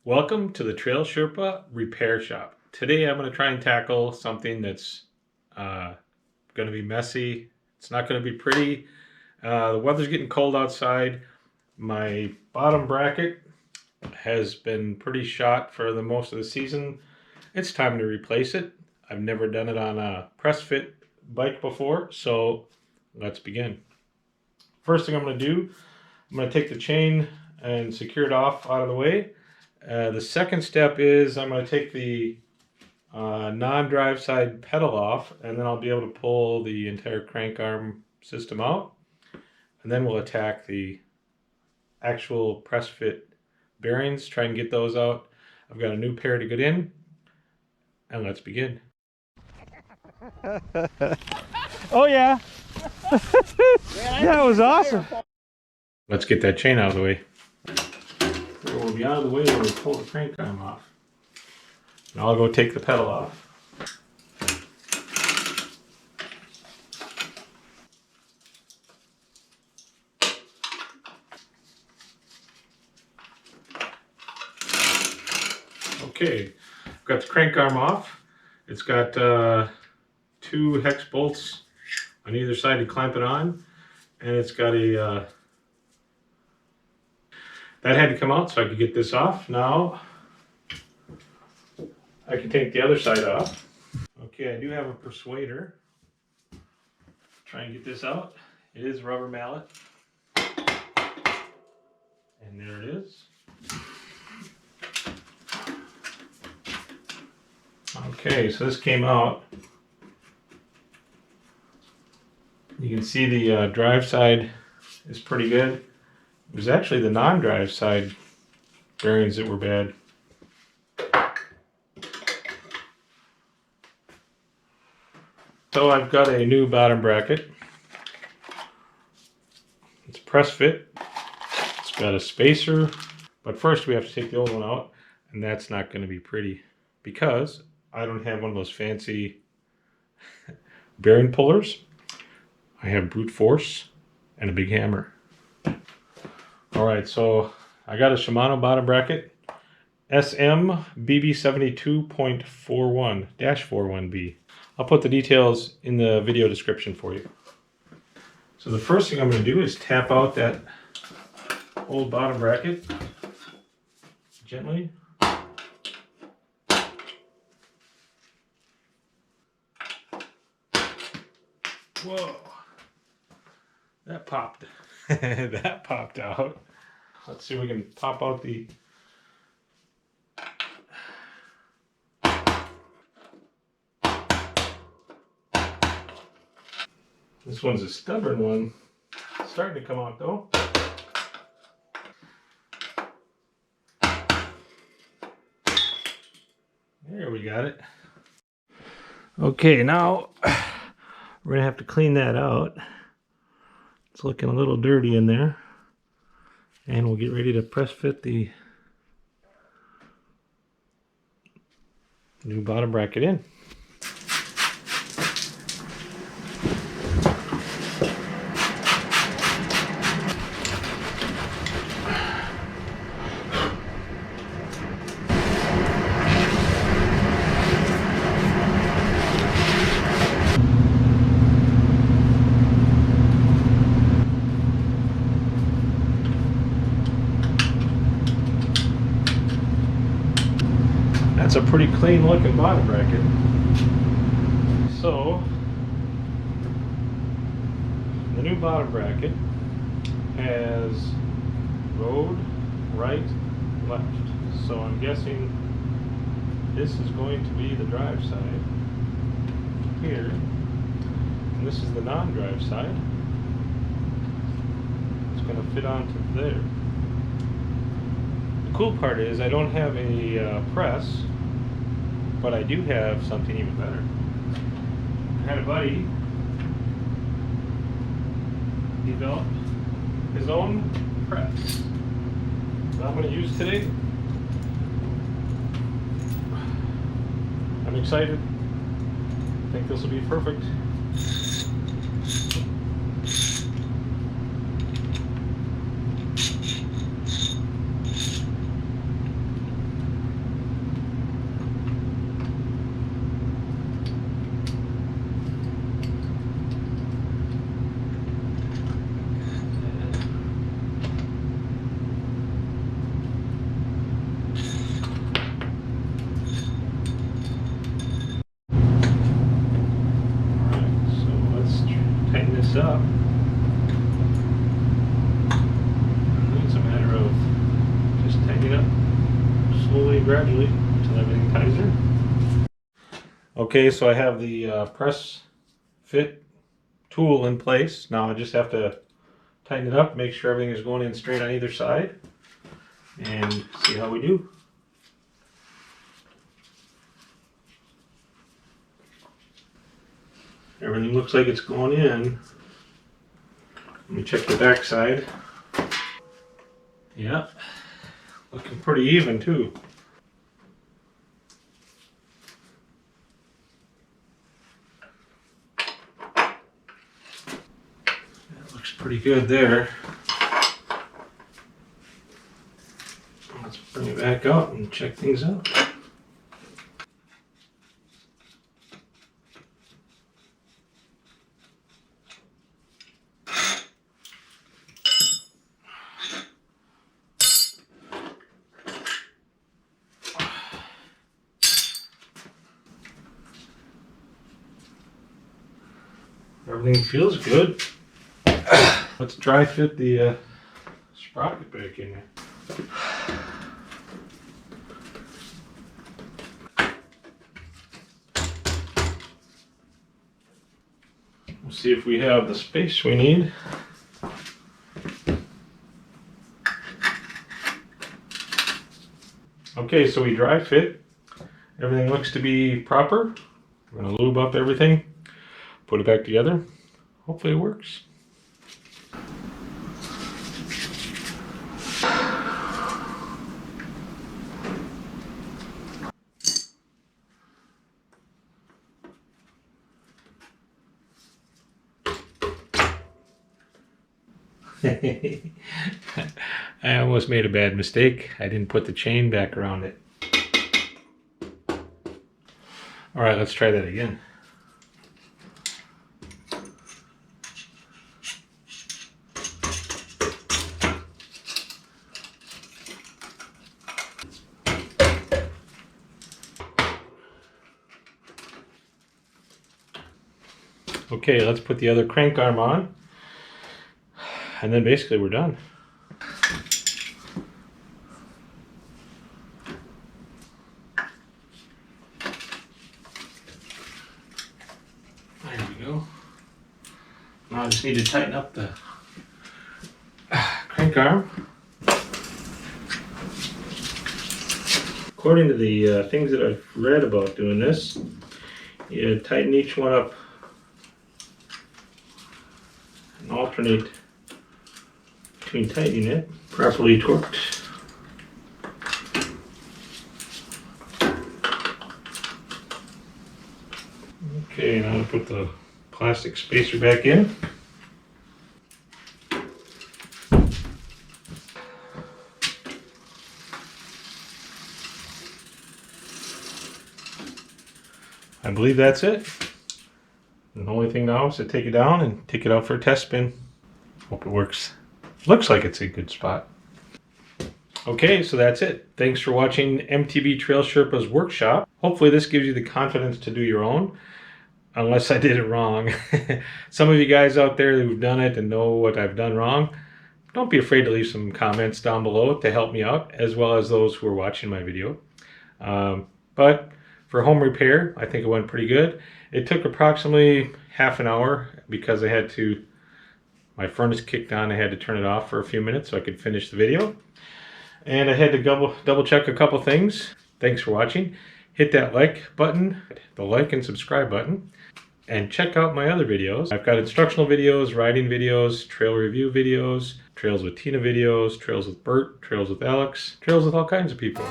Welcome to the Trail Sherpa Repair Shop. Today I'm going to try and tackle something that's going to be messy. It's not going to be pretty. The weather's getting cold outside. My bottom bracket has been pretty shot for the most of the season. It's time to replace it. I've never done it on a press fit bike before, so let's begin. First thing I'm going to do, I'm going to take the chain and secure it off out of the way. The second step is I'm going to take the non-drive side pedal off, and then I'll be able to pull the entire crank arm system out, and then we'll attack the actual press fit bearings, try and get those out. I've got a new pair to get in, and let's begin. Oh yeah. That was awesome. Let's get that chain out of the way. We'll be out of the way when we pull the crank arm off. And I'll go take the pedal off. Okay, I've got the crank arm off. It's got 2 hex bolts on either side to clamp it on, and it's got a that had to come out so I could get this off. Now I can take the other side off. Okay, I do have a persuader. Try and get this out. It is a rubber mallet. And there it is. Okay, so this came out. You can see the drive side is pretty good. It was actually the non-drive side bearings that were bad. So I've got a new bottom bracket. It's press fit. It's got a spacer, but first we have to take the old one out, and that's not going to be pretty because I don't have one of those fancy bearing pullers. I have brute force and a big hammer. Alright, so I got a Shimano Bottom Bracket SM BB72.41-41B. I'll put the details in the video description for you. So the first thing I'm going to do is tap out that old bottom bracket gently. Whoa, that popped. That popped out. Let's see if we can pop out the This one's a stubborn one. It's starting to come out though. There, we got it. Okay, now we're gonna have to clean that out. It's looking a little dirty in there. And we'll get ready to press fit the new bottom bracket in. That's a pretty clean looking bottom bracket. So the new bottom bracket has road, right, left. So I'm guessing this is going to be the drive side here, and this is the non-drive side. It's going to fit onto there. The cool part is I don't have a press, but I do have something even better. I had a buddy develop his own press that I'm going to use today. I'm excited. I think this will be perfect. up. It's a matter of just tightening up slowly and gradually until everything ties in. Okay, so I have the press fit tool in place. Now I just have to tighten it up, make sure everything is going in straight on either side, and see how we do. Everything looks like it's going in. Let me check the back side. Yeah, looking pretty even too. That looks pretty good there. Let's bring it back out and check things out. Everything feels good. Let's dry fit the sprocket back in there. We'll see if we have the space we need. Okay, so we dry fit. Everything looks to be proper. I'm going to lube up everything, put it back together. Hopefully it works. I almost made a bad mistake. I didn't put the chain back around it. All right, let's try that again. Okay, let's put the other crank arm on. And then basically we're done. There we go. Now I just need to tighten up the crank arm. According to the things that I've read about doing this, you tighten each one up and alternate between tightening it, properly torqued. Okay, now I'll put the plastic spacer back in. I believe that's it. And the only thing now is to take it down and take it out for a test spin. Hope it works. Looks like it's a good spot. Okay, so that's it. Thanks for watching MTB Trail Sherpa's workshop. Hopefully this gives you the confidence to do your own, unless I did it wrong. Some of you guys out there who've done it and know what I've done wrong, don't be afraid to leave some comments down below to help me out, as well as those who are watching my video. But for home repair, I think it went pretty good. It took approximately half an hour because I had to, my furnace kicked on, I had to turn it off for a few minutes so I could finish the video. And I had to double check a couple things. Thanks for watching. Hit that like button, the like and subscribe button, and check out my other videos. I've got instructional videos, riding videos, trail review videos, trails with Tina videos, trails with Bert, trails with Alex, trails with all kinds of people.